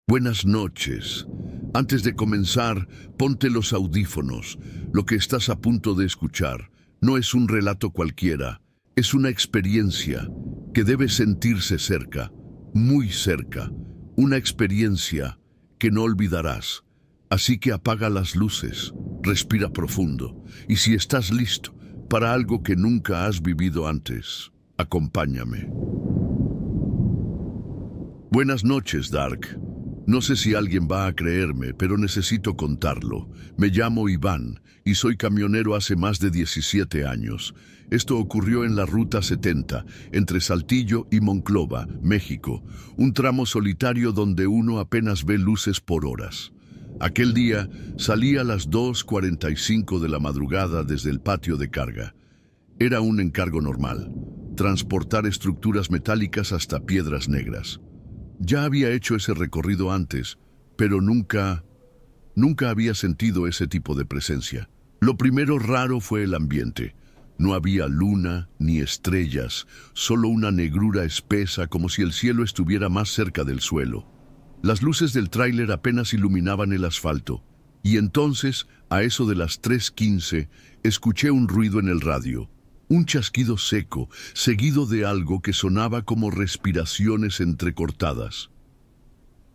Buenas noches. Antes de comenzar, ponte los audífonos. Lo que estás a punto de escuchar no es un relato cualquiera, es una experiencia que debe sentirse cerca, muy cerca, una experiencia que no olvidarás. Así que apaga las luces, respira profundo, y si estás listo para algo que nunca has vivido antes, acompáñame. Buenas noches, Dark. No sé si alguien va a creerme, pero necesito contarlo. Me llamo Iván y soy camionero hace más de 17 años. Esto ocurrió en la Ruta 70, entre Saltillo y Monclova, México, un tramo solitario donde uno apenas ve luces por horas. Aquel día salí a las 2:45 de la madrugada desde el patio de carga. Era un encargo normal, transportar estructuras metálicas hasta Piedras Negras. Ya había hecho ese recorrido antes, pero nunca había sentido ese tipo de presencia. Lo primero raro fue el ambiente. No había luna ni estrellas, solo una negrura espesa como si el cielo estuviera más cerca del suelo. Las luces del tráiler apenas iluminaban el asfalto, y entonces, a eso de las 3:15, escuché un ruido en el radio. Un chasquido seco, seguido de algo que sonaba como respiraciones entrecortadas.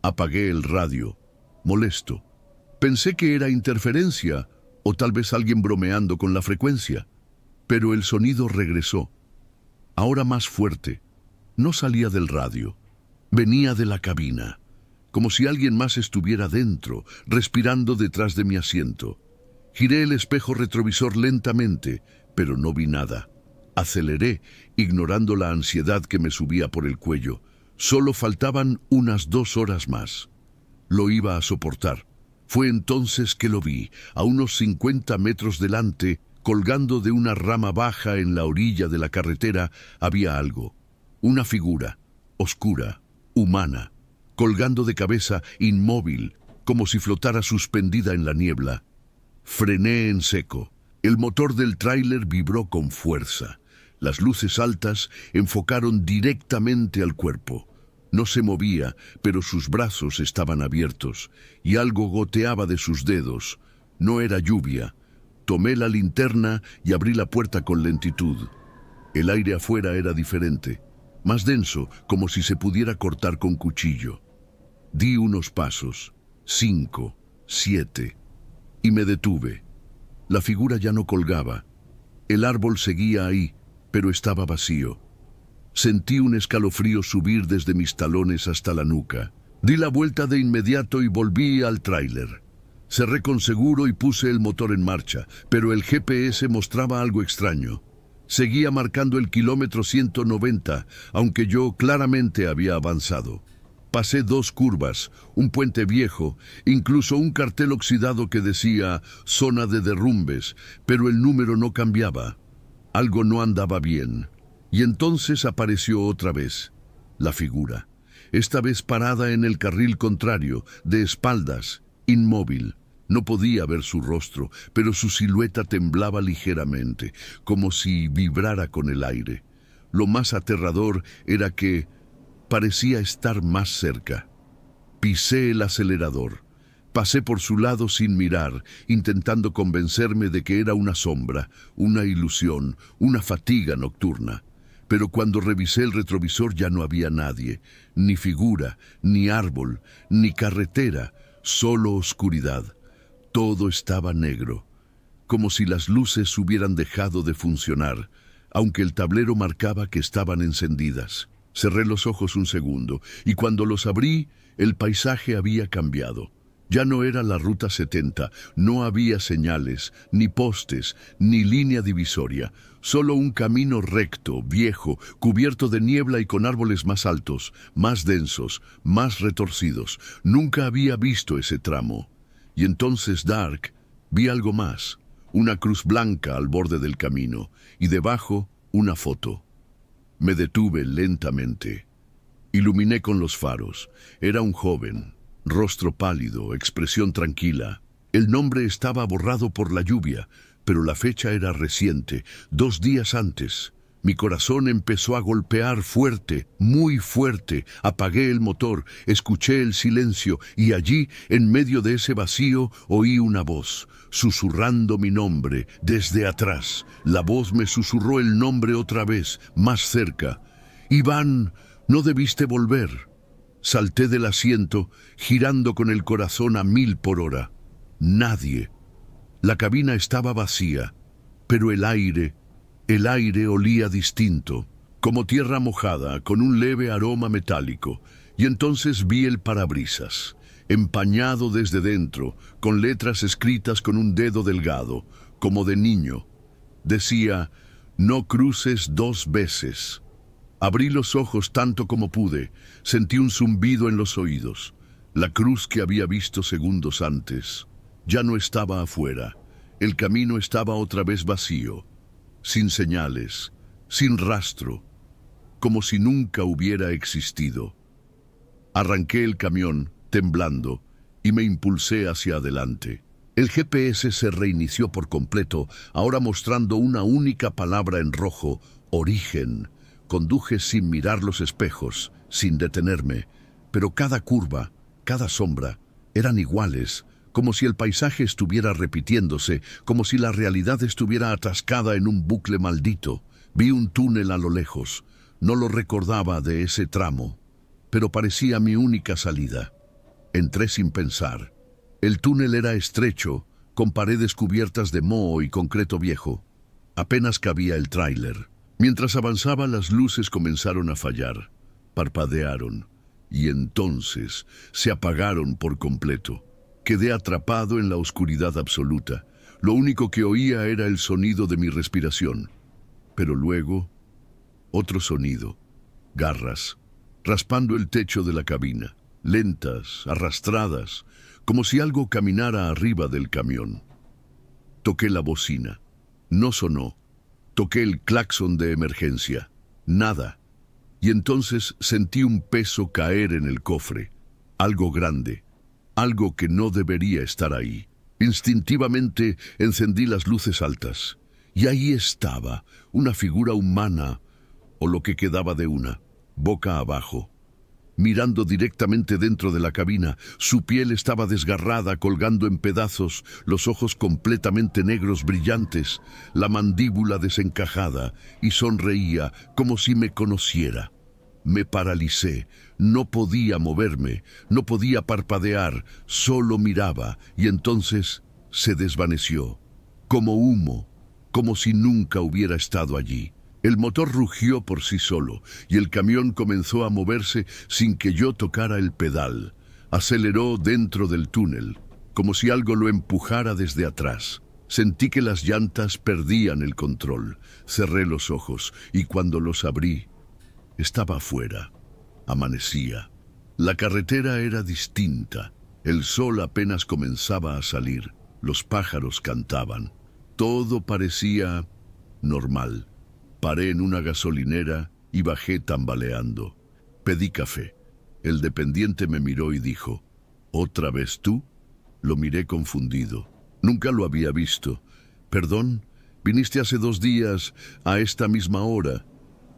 Apagué el radio, molesto. Pensé que era interferencia, o tal vez alguien bromeando con la frecuencia. Pero el sonido regresó, ahora más fuerte. No salía del radio, venía de la cabina, como si alguien más estuviera dentro, respirando detrás de mi asiento. Giré el espejo retrovisor lentamente, pero no vi nada. Aceleré, ignorando la ansiedad que me subía por el cuello. Solo faltaban unas 2 horas más. Lo iba a soportar. Fue entonces que lo vi, a unos 50 metros delante, colgando de una rama baja en la orilla de la carretera, había algo. Una figura, oscura, humana, colgando de cabeza, inmóvil, como si flotara suspendida en la niebla. Frené en seco. El motor del tráiler vibró con fuerza. Las luces altas enfocaron directamente al cuerpo. No se movía, pero sus brazos estaban abiertos, y algo goteaba de sus dedos. No era lluvia. Tomé la linterna y abrí la puerta con lentitud. El aire afuera era diferente, más denso, como si se pudiera cortar con cuchillo. Di unos pasos, 5, 7, y me detuve. La figura ya no colgaba. El árbol seguía ahí, pero estaba vacío. Sentí un escalofrío subir desde mis talones hasta la nuca. Di la vuelta de inmediato y volví al tráiler. Cerré con seguro y puse el motor en marcha, pero el GPS mostraba algo extraño. Seguía marcando el kilómetro 190, aunque yo claramente había avanzado. Pasé 2 curvas, un puente viejo, incluso un cartel oxidado que decía «Zona de derrumbes», pero el número no cambiaba. Algo no andaba bien. Y entonces apareció otra vez, la figura. Esta vez parada en el carril contrario, de espaldas, inmóvil. No podía ver su rostro, pero su silueta temblaba ligeramente, como si vibrara con el aire. Lo más aterrador era que parecía estar más cerca. Pisé el acelerador. Pasé por su lado sin mirar, intentando convencerme de que era una sombra, una ilusión, una fatiga nocturna. Pero cuando revisé el retrovisor ya no había nadie, ni figura, ni árbol, ni carretera, solo oscuridad. Todo estaba negro, como si las luces hubieran dejado de funcionar, aunque el tablero marcaba que estaban encendidas. Cerré los ojos un segundo, y cuando los abrí, el paisaje había cambiado. Ya no era la Ruta 70, no había señales, ni postes, ni línea divisoria, solo un camino recto, viejo, cubierto de niebla y con árboles más altos, más densos, más retorcidos. Nunca había visto ese tramo. Y entonces, Dark, vi algo más, una cruz blanca al borde del camino, y debajo una foto. Me detuve lentamente. Iluminé con los faros. Era un joven, rostro pálido, expresión tranquila. El nombre estaba borrado por la lluvia, pero la fecha era reciente, 2 días antes. Mi corazón empezó a golpear fuerte, muy fuerte. Apagué el motor, escuché el silencio y allí, en medio de ese vacío, oí una voz, susurrando mi nombre desde atrás. La voz me susurró el nombre otra vez, más cerca. «Iván, no debiste volver». Salté del asiento, girando con el corazón a 1000 por hora. Nadie. La cabina estaba vacía, pero el aire olía distinto, como tierra mojada, con un leve aroma metálico. Y entonces vi el parabrisas, empañado desde dentro, con letras escritas con un dedo delgado, como de niño. Decía, «No cruces 2 veces». Abrí los ojos tanto como pude, sentí un zumbido en los oídos. La cruz que había visto segundos antes ya no estaba afuera. El camino estaba otra vez vacío, sin señales, sin rastro, como si nunca hubiera existido. Arranqué el camión, temblando, y me impulsé hacia adelante. El GPS se reinició por completo, ahora mostrando una única palabra en rojo, origen. Conduje sin mirar los espejos, sin detenerme, pero cada curva, cada sombra, eran iguales, como si el paisaje estuviera repitiéndose, como si la realidad estuviera atascada en un bucle maldito. Vi un túnel a lo lejos. No lo recordaba de ese tramo, pero parecía mi única salida. Entré sin pensar. El túnel era estrecho, con paredes cubiertas de moho y concreto viejo. Apenas cabía el tráiler. Mientras avanzaba, las luces comenzaron a fallar, parpadearon, y entonces se apagaron por completo. Quedé atrapado en la oscuridad absoluta. Lo único que oía era el sonido de mi respiración. Pero luego, otro sonido, garras, raspando el techo de la cabina, lentas, arrastradas, como si algo caminara arriba del camión. Toqué la bocina. No sonó. Toqué el claxon de emergencia. Nada. Y entonces sentí un peso caer en el cofre. Algo grande. Algo que no debería estar ahí. Instintivamente encendí las luces altas. Y ahí estaba, una figura humana, o lo que quedaba de una, boca abajo, mirando directamente dentro de la cabina. Su piel estaba desgarrada, colgando en pedazos, los ojos completamente negros brillantes, la mandíbula desencajada, y sonreía como si me conociera. Me paralicé, no podía moverme, no podía parpadear, solo miraba, y entonces se desvaneció, como humo, como si nunca hubiera estado allí. El motor rugió por sí solo y el camión comenzó a moverse sin que yo tocara el pedal. Aceleró dentro del túnel, como si algo lo empujara desde atrás. Sentí que las llantas perdían el control. Cerré los ojos y cuando los abrí, estaba afuera. Amanecía. La carretera era distinta. El sol apenas comenzaba a salir. Los pájaros cantaban. Todo parecía normal. Paré en una gasolinera y bajé tambaleando. Pedí café. El dependiente me miró y dijo, ¿otra vez tú? Lo miré confundido. Nunca lo había visto. ¿Perdón? Viniste hace 2 días a esta misma hora.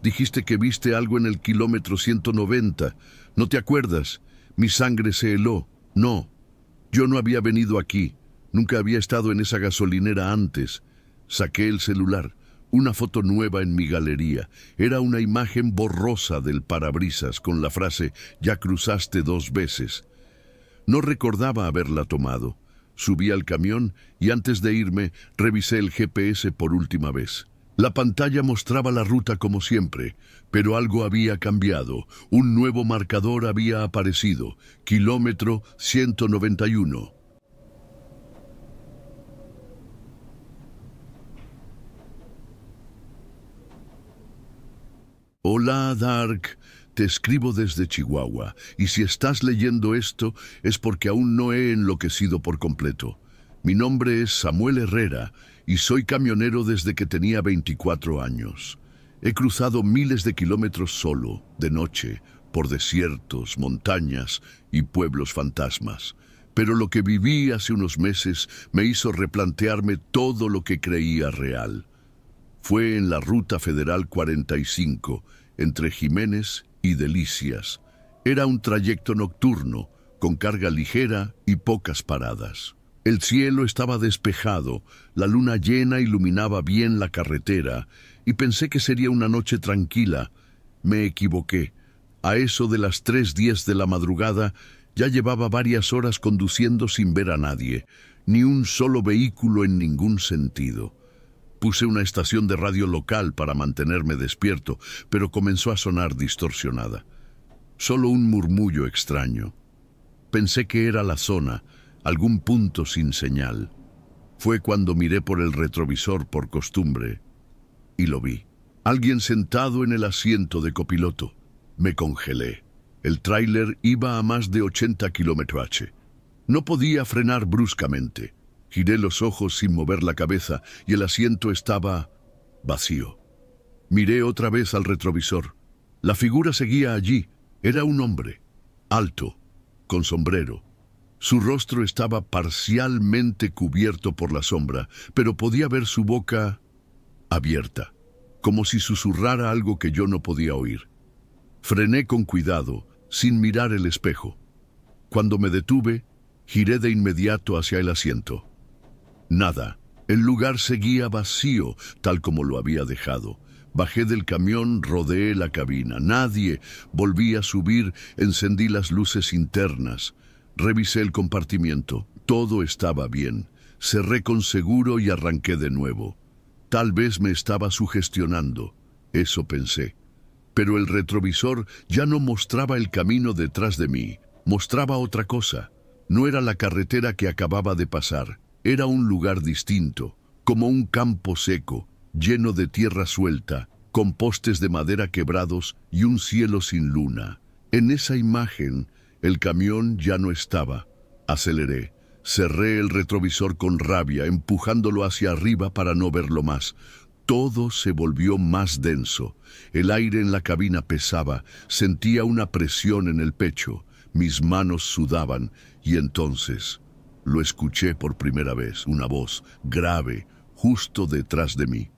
Dijiste que viste algo en el kilómetro 190. ¿No te acuerdas? Mi sangre se heló. No, yo no había venido aquí. Nunca había estado en esa gasolinera antes. Saqué el celular. Una foto nueva en mi galería. Era una imagen borrosa del parabrisas con la frase «Ya cruzaste 2 veces». No recordaba haberla tomado. Subí al camión y antes de irme revisé el GPS por última vez. La pantalla mostraba la ruta como siempre, pero algo había cambiado. Un nuevo marcador había aparecido. Kilómetro 191. Hola, Dark. Te escribo desde Chihuahua, y si estás leyendo esto es porque aún no he enloquecido por completo. Mi nombre es Samuel Herrera, y soy camionero desde que tenía 24 años. He cruzado miles de kilómetros solo, de noche, por desiertos, montañas y pueblos fantasmas. Pero lo que viví hace unos meses me hizo replantearme todo lo que creía real. Fue en la Ruta Federal 45, entre Jiménez y Delicias. Era un trayecto nocturno, con carga ligera y pocas paradas. El cielo estaba despejado, la luna llena iluminaba bien la carretera, y pensé que sería una noche tranquila. Me equivoqué. A eso de las 3:10 de la madrugada, ya llevaba varias horas conduciendo sin ver a nadie, ni un solo vehículo en ningún sentido. Puse una estación de radio local para mantenerme despierto, pero comenzó a sonar distorsionada. Solo un murmullo extraño. Pensé que era la zona, algún punto sin señal. Fue cuando miré por el retrovisor por costumbre y lo vi. Alguien sentado en el asiento de copiloto. Me congelé. El tráiler iba a más de 80 km/h. No podía frenar bruscamente. Giré los ojos sin mover la cabeza y el asiento estaba vacío. Miré otra vez al retrovisor. La figura seguía allí. Era un hombre, alto, con sombrero. Su rostro estaba parcialmente cubierto por la sombra, pero podía ver su boca abierta, como si susurrara algo que yo no podía oír. Frené con cuidado, sin mirar el espejo. Cuando me detuve, giré de inmediato hacia el asiento. Nada. El lugar seguía vacío, tal como lo había dejado. Bajé del camión, rodeé la cabina. Nadie. Volví a subir, encendí las luces internas. Revisé el compartimiento. Todo estaba bien. Cerré con seguro y arranqué de nuevo. Tal vez me estaba sugestionando. Eso pensé. Pero el retrovisor ya no mostraba el camino detrás de mí. Mostraba otra cosa. No era la carretera que acababa de pasar. Era un lugar distinto, como un campo seco, lleno de tierra suelta, con postes de madera quebrados y un cielo sin luna. En esa imagen, el camión ya no estaba. Aceleré. Cerré el retrovisor con rabia, empujándolo hacia arriba para no verlo más. Todo se volvió más denso. El aire en la cabina pesaba. Sentía una presión en el pecho. Mis manos sudaban y entonces lo escuché por primera vez, una voz grave, justo detrás de mí.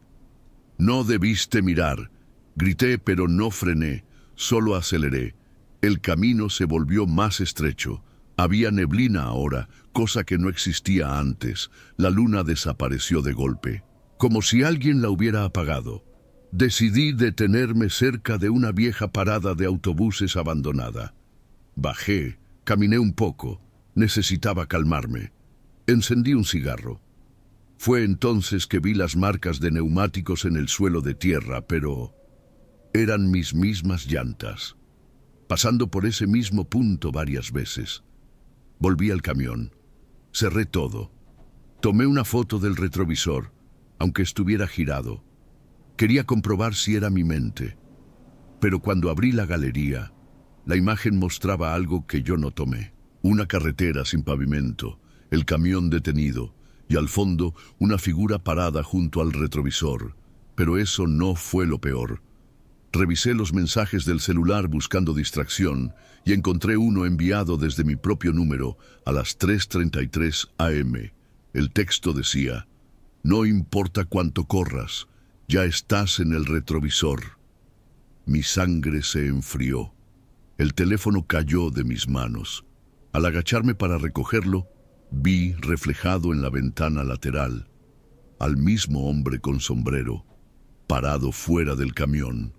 «No debiste mirar», grité, pero no frené, solo aceleré. El camino se volvió más estrecho. Había neblina ahora, cosa que no existía antes. La luna desapareció de golpe, como si alguien la hubiera apagado. Decidí detenerme cerca de una vieja parada de autobuses abandonada. Bajé, caminé un poco. Necesitaba calmarme. Encendí un cigarro. Fue entonces que vi las marcas de neumáticos en el suelo de tierra, pero eran mis mismas llantas, pasando por ese mismo punto varias veces. Volví al camión. Cerré todo. Tomé una foto del retrovisor, aunque estuviera girado. Quería comprobar si era mi mente. Pero cuando abrí la galería, la imagen mostraba algo que yo no tomé. Una carretera sin pavimento, el camión detenido, y al fondo una figura parada junto al retrovisor. Pero eso no fue lo peor. Revisé los mensajes del celular buscando distracción y encontré uno enviado desde mi propio número a las 3:33 am. El texto decía: «No importa cuánto corras, ya estás en el retrovisor». Mi sangre se enfrió. El teléfono cayó de mis manos. Al agacharme para recogerlo, vi reflejado en la ventana lateral al mismo hombre con sombrero, parado fuera del camión,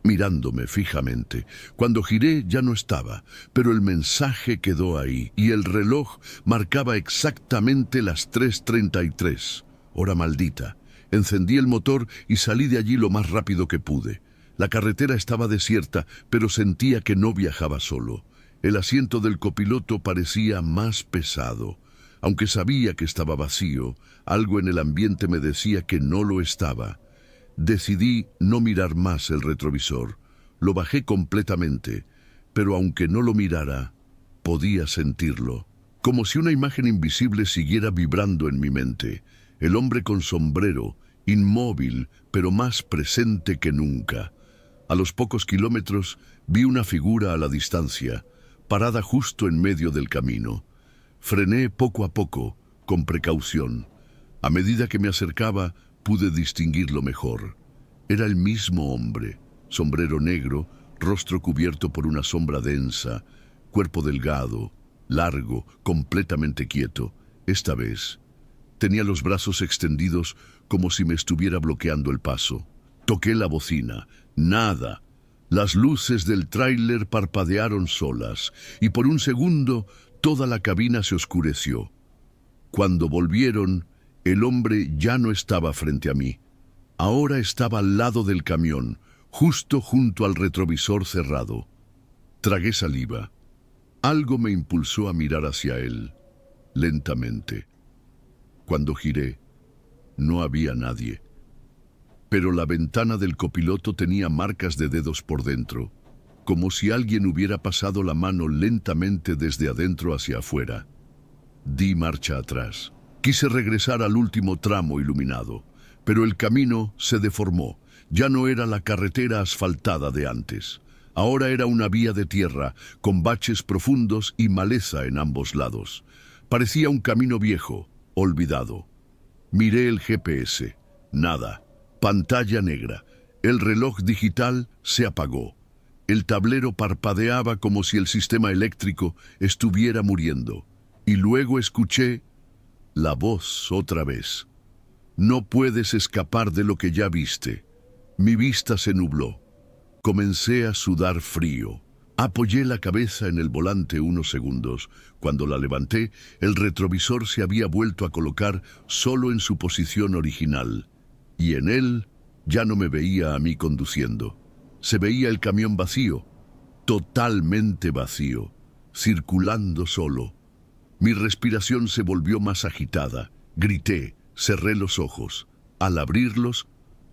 mirándome fijamente. Cuando giré ya no estaba, pero el mensaje quedó ahí y el reloj marcaba exactamente las 3:33, hora maldita. Encendí el motor y salí de allí lo más rápido que pude. La carretera estaba desierta, pero sentía que no viajaba solo. El asiento del copiloto parecía más pesado. Aunque sabía que estaba vacío, algo en el ambiente me decía que no lo estaba. Decidí no mirar más el retrovisor. Lo bajé completamente, pero aunque no lo mirara, podía sentirlo. Como si una imagen invisible siguiera vibrando en mi mente. El hombre con sombrero, inmóvil, pero más presente que nunca. A los pocos kilómetros vi una figura a la distancia, parada justo en medio del camino. Frené poco a poco, con precaución. A medida que me acercaba, pude distinguirlo mejor. Era el mismo hombre, sombrero negro, rostro cubierto por una sombra densa, cuerpo delgado, largo, completamente quieto. Esta vez tenía los brazos extendidos como si me estuviera bloqueando el paso. Toqué la bocina. Nada. Las luces del tráiler parpadearon solas y por un segundo toda la cabina se oscureció. Cuando volvieron, el hombre ya no estaba frente a mí. Ahora estaba al lado del camión, justo junto al retrovisor cerrado. Tragué saliva. Algo me impulsó a mirar hacia él, lentamente. Cuando giré, no había nadie. Pero la ventana del copiloto tenía marcas de dedos por dentro, como si alguien hubiera pasado la mano lentamente desde adentro hacia afuera. Di marcha atrás. Quise regresar al último tramo iluminado, pero el camino se deformó. Ya no era la carretera asfaltada de antes. Ahora era una vía de tierra, con baches profundos y maleza en ambos lados. Parecía un camino viejo, olvidado. Miré el GPS. Nada. Pantalla negra. El reloj digital se apagó. El tablero parpadeaba como si el sistema eléctrico estuviera muriendo. Y luego escuché la voz otra vez. No puedes escapar de lo que ya viste. Mi vista se nubló. Comencé a sudar frío. Apoyé la cabeza en el volante unos segundos. Cuando la levanté, el retrovisor se había vuelto a colocar solo en su posición original. Y en él ya no me veía a mí conduciendo. Se veía el camión vacío, totalmente vacío, circulando solo. Mi respiración se volvió más agitada. Grité, cerré los ojos. Al abrirlos,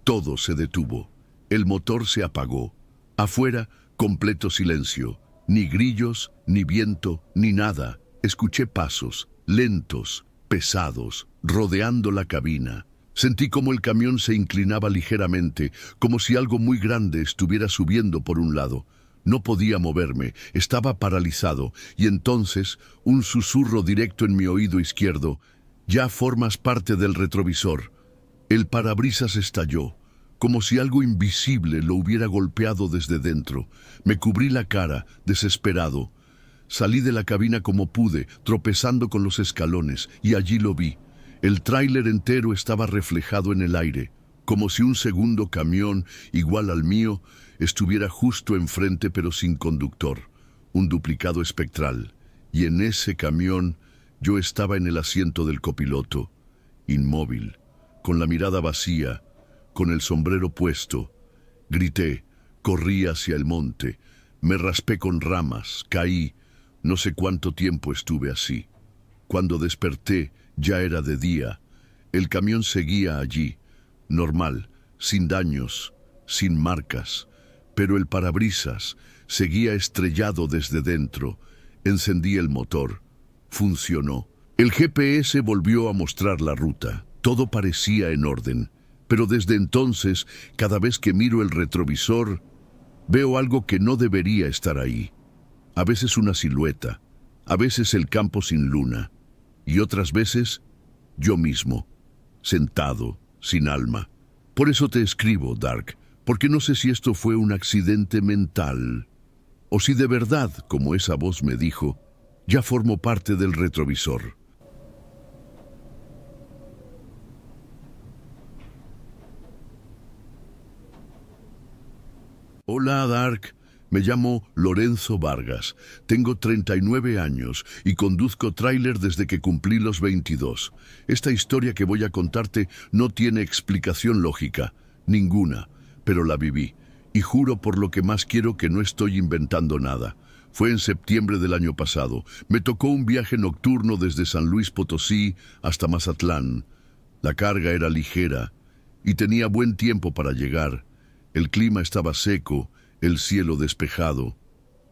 todo se detuvo. El motor se apagó. Afuera, completo silencio. Ni grillos, ni viento, ni nada. Escuché pasos, lentos, pesados, rodeando la cabina. Sentí como el camión se inclinaba ligeramente, como si algo muy grande estuviera subiendo por un lado. No podía moverme, estaba paralizado, y entonces un susurro directo en mi oído izquierdo. Ya formas parte del retrovisor. El parabrisas estalló, como si algo invisible lo hubiera golpeado desde dentro. Me cubrí la cara, desesperado. Salí de la cabina como pude, tropezando con los escalones, y allí lo vi. El tráiler entero estaba reflejado en el aire, como si un segundo camión, igual al mío, estuviera justo enfrente pero sin conductor, un duplicado espectral. Y en ese camión yo estaba en el asiento del copiloto, inmóvil, con la mirada vacía, con el sombrero puesto. Grité, corrí hacia el monte, me raspé con ramas, caí. No sé cuánto tiempo estuve así. Cuando desperté, ya era de día. El camión seguía allí, normal, sin daños, sin marcas, pero el parabrisas seguía estrellado desde dentro. Encendí el motor. Funcionó. El GPS volvió a mostrar la ruta. Todo parecía en orden, pero desde entonces, cada vez que miro el retrovisor, veo algo que no debería estar ahí. A veces una silueta, a veces el campo sin luna, y otras veces yo mismo, sentado, sin alma. Por eso te escribo, Dark, porque no sé si esto fue un accidente mental, o si de verdad, como esa voz me dijo, ya formo parte del retrovisor. Hola, Dark. Me llamo Lorenzo Vargas, tengo 39 años y conduzco tráiler desde que cumplí los 22. Esta historia que voy a contarte no tiene explicación lógica, ninguna, pero la viví. Y juro por lo que más quiero que no estoy inventando nada. Fue en septiembre del año pasado. Me tocó un viaje nocturno desde San Luis Potosí hasta Mazatlán. La carga era ligera y tenía buen tiempo para llegar. El clima estaba seco, el cielo despejado,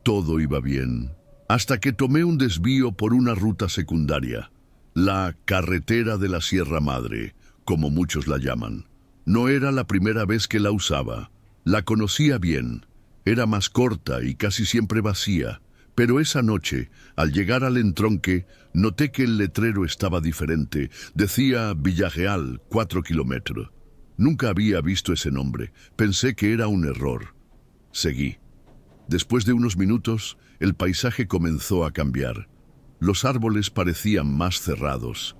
todo iba bien, hasta que tomé un desvío por una ruta secundaria, la carretera de la Sierra Madre, como muchos la llaman. No era la primera vez que la usaba, la conocía bien, era más corta y casi siempre vacía, pero esa noche, al llegar al entronque, noté que el letrero estaba diferente, decía Villareal, 4 kilómetros. Nunca había visto ese nombre. Pensé que era un error. Seguí. Después de unos minutos, el paisaje comenzó a cambiar. Los árboles parecían más cerrados,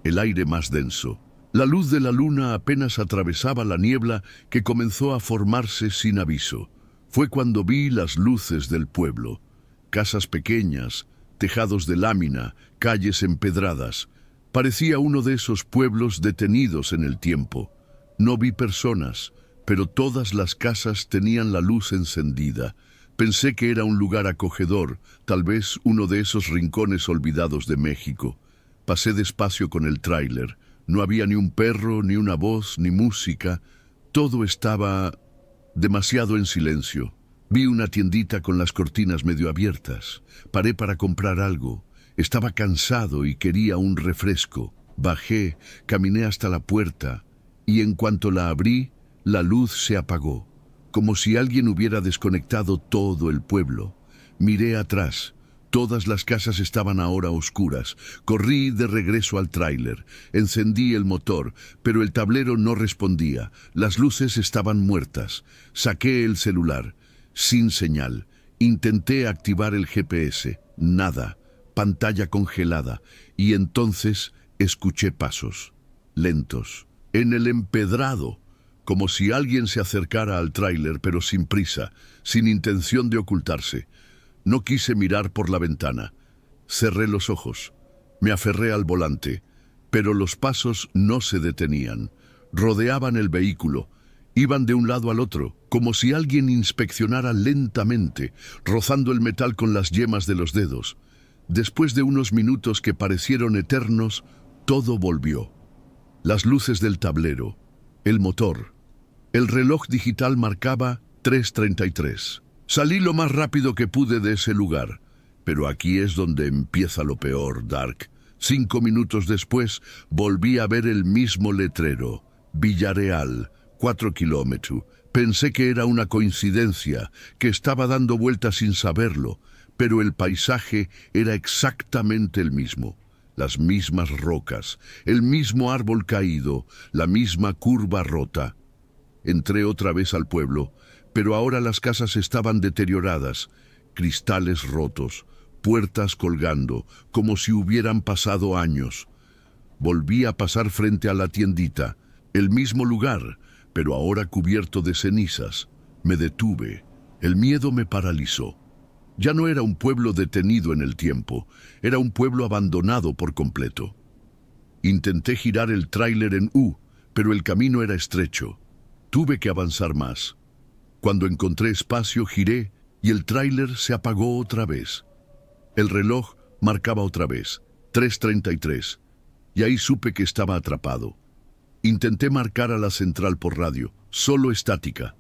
el aire más denso. La luz de la luna apenas atravesaba la niebla que comenzó a formarse sin aviso. Fue cuando vi las luces del pueblo. Casas pequeñas, tejados de lámina, calles empedradas. Parecía uno de esos pueblos detenidos en el tiempo. No vi personas, pero todas las casas tenían la luz encendida. Pensé que era un lugar acogedor, tal vez uno de esos rincones olvidados de México. Pasé despacio con el tráiler. No había ni un perro, ni una voz, ni música. Todo estaba demasiado en silencio. Vi una tiendita con las cortinas medio abiertas. Paré para comprar algo. Estaba cansado y quería un refresco. Bajé, caminé hasta la puerta, y en cuanto la abrí, la luz se apagó, como si alguien hubiera desconectado todo el pueblo. Miré atrás. Todas las casas estaban ahora oscuras. Corrí de regreso al tráiler. Encendí el motor, pero el tablero no respondía. Las luces estaban muertas. Saqué el celular. Sin señal. Intenté activar el GPS. Nada. Pantalla congelada. Y entonces escuché pasos. Lentos. En el empedrado. Como si alguien se acercara al tráiler, pero sin prisa, sin intención de ocultarse. No quise mirar por la ventana. Cerré los ojos. Me aferré al volante, pero los pasos no se detenían. Rodeaban el vehículo. Iban de un lado al otro, como si alguien inspeccionara lentamente, rozando el metal con las yemas de los dedos. Después de unos minutos que parecieron eternos, todo volvió. Las luces del tablero, el motor. El reloj digital marcaba 3:33. Salí lo más rápido que pude de ese lugar. Pero aquí es donde empieza lo peor, Dark. 5 minutos después, volví a ver el mismo letrero. Villarreal, 4 kilómetros. Pensé que era una coincidencia, que estaba dando vueltas sin saberlo, pero el paisaje era exactamente el mismo. Las mismas rocas, el mismo árbol caído, la misma curva rota. Entré otra vez al pueblo, pero ahora las casas estaban deterioradas, cristales rotos, puertas colgando, como si hubieran pasado años. Volví a pasar frente a la tiendita, el mismo lugar, pero ahora cubierto de cenizas. Me detuve. El miedo me paralizó. Ya no era un pueblo detenido en el tiempo, era un pueblo abandonado por completo. Intenté girar el tráiler en U, pero el camino era estrecho. Tuve que avanzar más. Cuando encontré espacio, giré y el tráiler se apagó otra vez. El reloj marcaba otra vez, 3:33, y ahí supe que estaba atrapado. Intenté marcar a la central por radio, solo estática.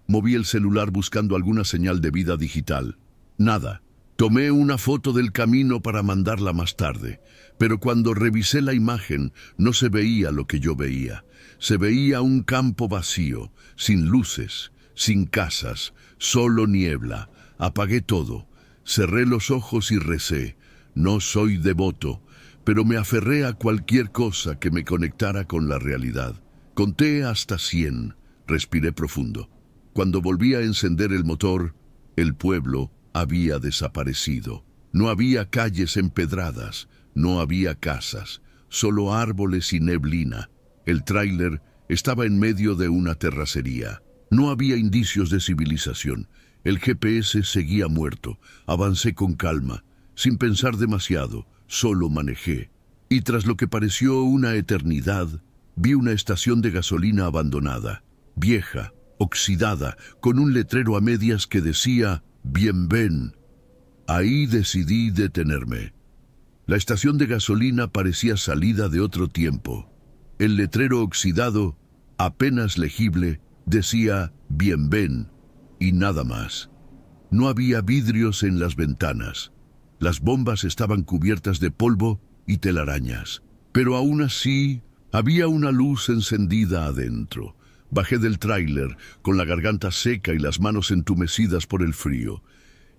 Moví el celular buscando alguna señal de vida digital. Nada. Tomé una foto del camino para mandarla más tarde, pero cuando revisé la imagen no se veía lo que yo veía. Se veía un campo vacío, sin luces, sin casas, solo niebla. Apagué todo. Cerré los ojos y recé. No soy devoto, pero me aferré a cualquier cosa que me conectara con la realidad. Conté hasta 100. Respiré profundo. Cuando volví a encender el motor, el pueblo había desaparecido. No había calles empedradas, no había casas, solo árboles y neblina. El tráiler estaba en medio de una terracería. No había indicios de civilización. El GPS seguía muerto. Avancé con calma, sin pensar demasiado, solo manejé. Y tras lo que pareció una eternidad, vi una estación de gasolina abandonada, vieja, oxidada, con un letrero a medias que decía «Bienven». Ahí decidí detenerme. La estación de gasolina parecía salida de otro tiempo. El letrero oxidado, apenas legible, decía «Bienven» y nada más. No había vidrios en las ventanas. Las bombas estaban cubiertas de polvo y telarañas. Pero aún así, había una luz encendida adentro. Bajé del tráiler, con la garganta seca y las manos entumecidas por el frío.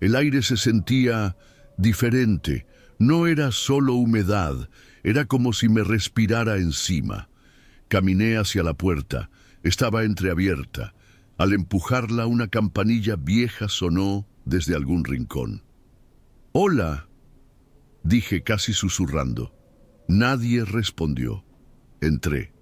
El aire se sentía diferente. No era solo humedad, era como si me respirara encima. Caminé hacia la puerta. Estaba entreabierta. Al empujarla, una campanilla vieja sonó desde algún rincón. «¡Hola!», dije casi susurrando. Nadie respondió. Entré.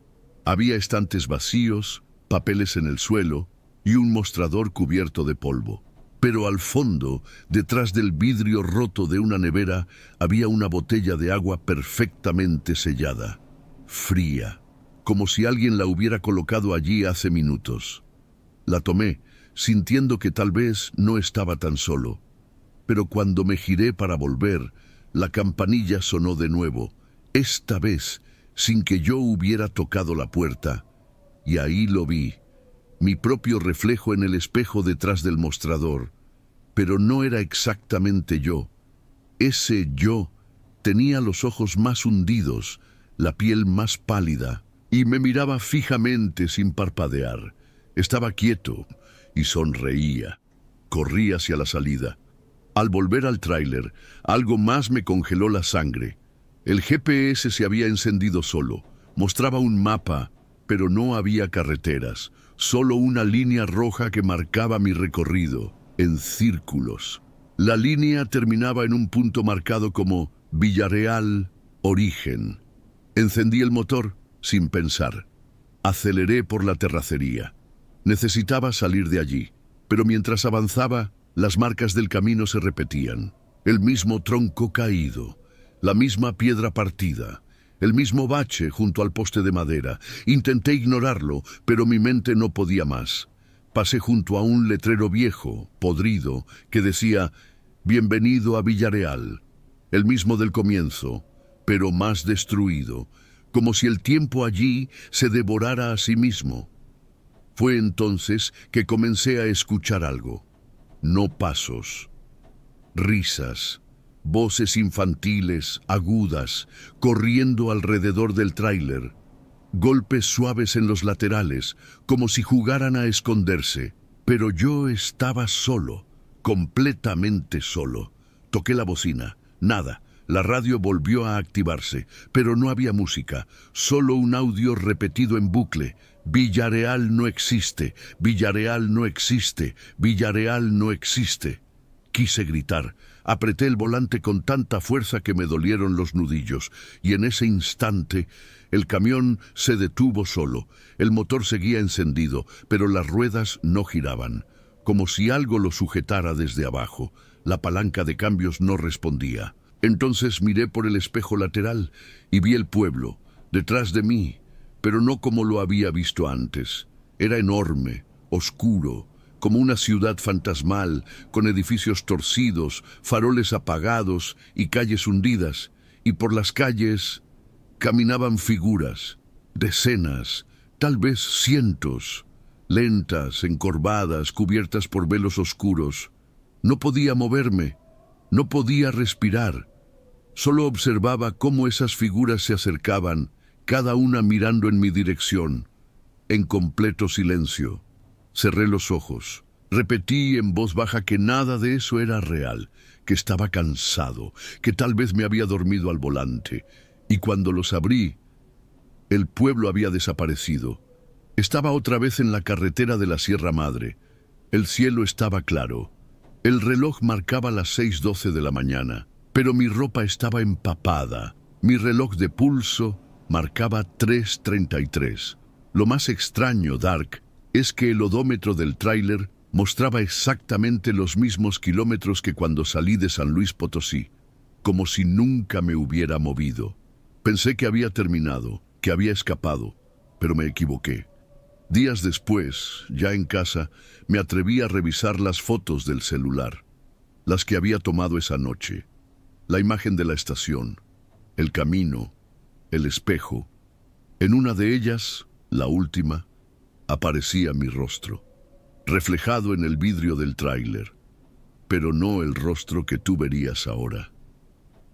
Había estantes vacíos, papeles en el suelo y un mostrador cubierto de polvo. Pero al fondo, detrás del vidrio roto de una nevera, había una botella de agua perfectamente sellada, fría, como si alguien la hubiera colocado allí hace minutos. La tomé, sintiendo que tal vez no estaba tan solo. Pero cuando me giré para volver, la campanilla sonó de nuevo, esta vez sin que yo hubiera tocado la puerta, y ahí lo vi, mi propio reflejo en el espejo detrás del mostrador. Pero no era exactamente yo. Ese yo tenía los ojos más hundidos, la piel más pálida, y me miraba fijamente sin parpadear. Estaba quieto y sonreía. Corrí hacia la salida. Al volver al tráiler, algo más me congeló la sangre. El GPS se había encendido solo. Mostraba un mapa, pero no había carreteras, solo una línea roja que marcaba mi recorrido, en círculos. La línea terminaba en un punto marcado como Villarreal, Origen. Encendí el motor sin pensar. Aceleré por la terracería. Necesitaba salir de allí, pero mientras avanzaba, las marcas del camino se repetían. El mismo tronco caído, la misma piedra partida, el mismo bache junto al poste de madera. Intenté ignorarlo, pero mi mente no podía más. Pasé junto a un letrero viejo, podrido, que decía «Bienvenido a Villarreal», el mismo del comienzo, pero más destruido, como si el tiempo allí se devorara a sí mismo. Fue entonces que comencé a escuchar algo. No pasos, risas, voces infantiles, agudas, corriendo alrededor del tráiler, golpes suaves en los laterales, como si jugaran a esconderse. Pero yo estaba solo, completamente solo. Toqué la bocina. Nada. La radio volvió a activarse, pero no había música, solo un audio repetido en bucle. Villarreal no existe, Villarreal no existe, Villarreal no existe. Quise gritar. Apreté el volante con tanta fuerza que me dolieron los nudillos, y en ese instante el camión se detuvo solo. El motor seguía encendido, pero las ruedas no giraban, como si algo lo sujetara desde abajo. La palanca de cambios no respondía. Entonces miré por el espejo lateral y vi el pueblo, detrás de mí, pero no como lo había visto antes. Era enorme, oscuro, como una ciudad fantasmal, con edificios torcidos, faroles apagados y calles hundidas, y por las calles caminaban figuras, decenas, tal vez cientos, lentas, encorvadas, cubiertas por velos oscuros. No podía moverme, no podía respirar. Solo observaba cómo esas figuras se acercaban, cada una mirando en mi dirección, en completo silencio. Cerré los ojos. Repetí en voz baja que nada de eso era real, que estaba cansado, que tal vez me había dormido al volante. Y cuando los abrí, el pueblo había desaparecido. Estaba otra vez en la carretera de la Sierra Madre. El cielo estaba claro. El reloj marcaba las 6:12 de la mañana, pero mi ropa estaba empapada. Mi reloj de pulso marcaba 3:33. Lo más extraño, Dark, es que el odómetro del tráiler mostraba exactamente los mismos kilómetros que cuando salí de San Luis Potosí, como si nunca me hubiera movido. Pensé que había terminado, que había escapado, pero me equivoqué. Días después, ya en casa, me atreví a revisar las fotos del celular, las que había tomado esa noche, la imagen de la estación, el camino, el espejo. En una de ellas, la última, aparecía mi rostro, reflejado en el vidrio del tráiler, pero no el rostro que tú verías ahora.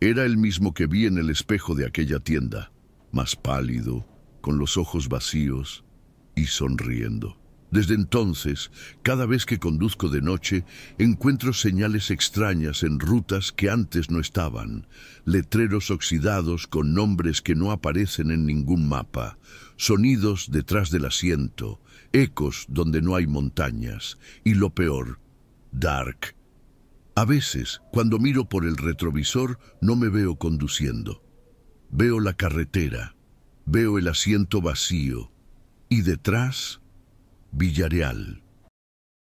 Era el mismo que vi en el espejo de aquella tienda, más pálido, con los ojos vacíos y sonriendo. Desde entonces, cada vez que conduzco de noche, encuentro señales extrañas en rutas que antes no estaban, letreros oxidados con nombres que no aparecen en ningún mapa, sonidos detrás del asiento, ecos donde no hay montañas, y lo peor, dark. A veces, cuando miro por el retrovisor, no me veo conduciendo. Veo la carretera, veo el asiento vacío, y detrás, Villarreal.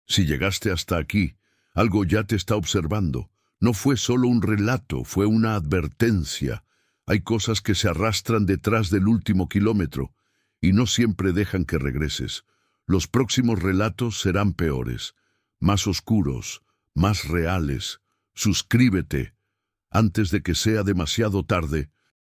Si llegaste hasta aquí, algo ya te está observando. No fue solo un relato, fue una advertencia. Hay cosas que se arrastran detrás del último kilómetro y no siempre dejan que regreses. Los próximos relatos serán peores, más oscuros, más reales. Suscríbete antes de que sea demasiado tarde.